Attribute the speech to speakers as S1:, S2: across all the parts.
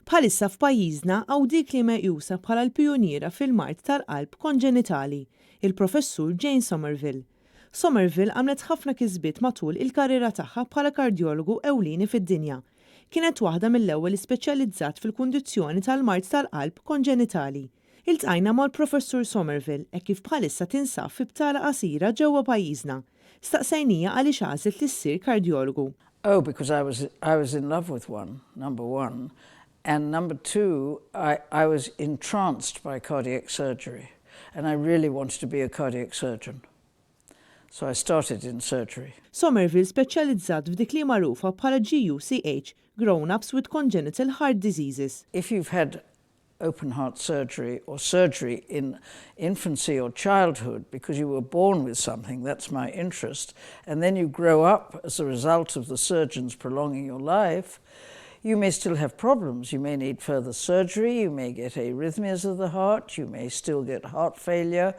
S1: Bħalissa f'pajjiżna hawn dik li meqjusa bħala l-pijuniera fil-mard tal-qalb konġenitali, il-professur Jane Somerville. Somerville għamlet ħafna kisbiet matul il-karriera tagħha bħala kardjologu ewlieni fid-dinja. Kienet waħda mill-ewwel ispeċjalizzat fil-kundizzjoni tal-mard tal-qalb konġenitali. Iltqajna mal-professur Somerville hekk kif bħalissa tinsab fi btala qasira ġewwa pajjiżna. Staqsejnija għaliex għażlet li ssir kardjologu.
S2: Oh, because I was in love with one, number one. And number two, I was entranced by cardiac surgery. And I really wanted to be a cardiac surgeon. So I started in surgery.
S1: Somerville speċjalizzat f'dik li magħrufa bħala GUCH, Grown-ups with Congenital Heart Diseases.
S2: If you've had open heart surgery or surgery in infancy or childhood because you were born with something, that's my interest, and then you grow up as a result of the surgeons prolonging your life, you may still have problems. You may need further surgery, you may get arrhythmias of the heart, you may still get heart failure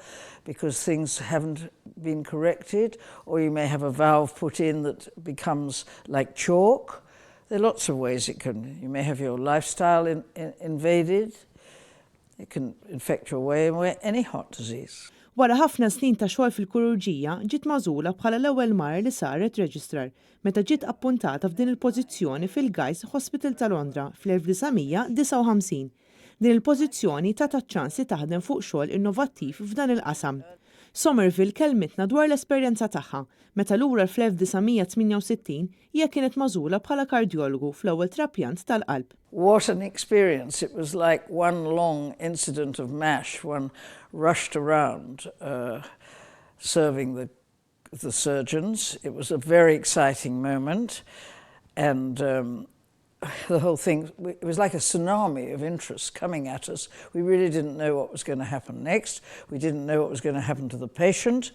S2: because things haven't been corrected, or you may have a valve put in that becomes like chalk. There are lots of ways it can. You may have your lifestyle invaded. It can infect your way away any heart disease.
S1: Wara ħafna snin ta' xogħol fil-kururġija, ġiet magħżula bħala l-ewwel mara li saret reġistrar meta ġiet appuntata f'din il-pożizzjoni fil-Guy's Hospital ta' Londra fl-1959. Din il-pożizzjoni ta' ċans li taħdem fuq xogħol innovattiv f'dan il-qasam. Somerville kellmitna dwar l-esperjenza tagħha meta lura fl-1968 hija kienet magħżula bħala kardjologu fl-ewwel trappjant tal-qalb.
S2: What an experience. It was like one long incident of MASH. One rushed around serving the surgeons. It was a very exciting moment, and the whole thing, it was like a tsunami of interest coming at us. We really didn't know what was going to happen next. We didn't know what was going to happen to the patient,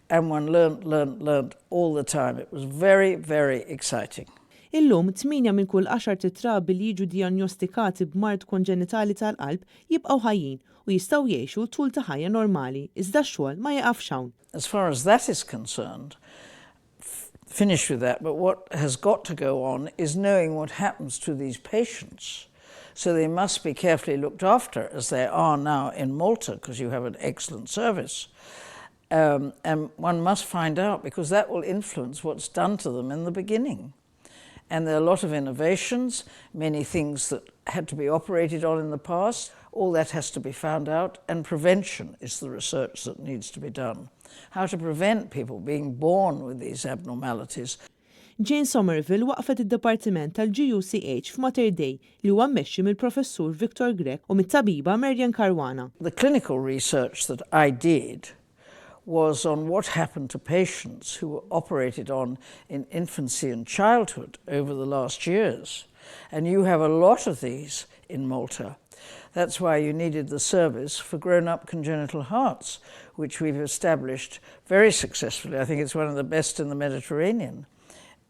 S2: and one learned all the time. It was very, very exciting.
S1: Illum 8 minn kull 10 titrabi li jiġu diagnostikati b'mard konġenitali tal-qalb jibqgħu ħajjin u jistgħu jgħixu tul ta' ħajja normali, iżda x-xogħol ma jaqafx hawn.
S2: As far as that is concerned, finish with that, but what has got to go on is knowing what happens to these patients. So they must be carefully looked after, as they are now in Malta, because you have an excellent service. And one must find out, because that will influence what's done to them in the beginning. And there are a lot of innovations, many things that had to be operated on in the past. All that has to be found out, and prevention is the research that needs to be done. How to prevent people being born with these abnormalities.
S1: Jane Somerville waqfet id-Dipartiment tal-GUCH f'Mater Dei li huwa mmexxi mill-Professur Victor Grek u mit-tabiba Marian Caruana.
S2: The clinical research that I did was on what happened to patients who were operated on in infancy and childhood over the last years. And you have a lot of these in Malta. That's why you needed the service for grown-up congenital hearts, which we've established very successfully. I think it's one of the best in the Mediterranean,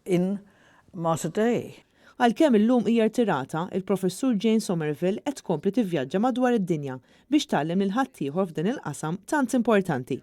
S2: in Mater Dei.
S1: Għalkemm illum hija rtirata, il-Professur Jane Somerville qed tkompli tivvjaġġa madwar id-dinja biex tgħallem lil ħaddieħor f'din il-qasam tant importanti.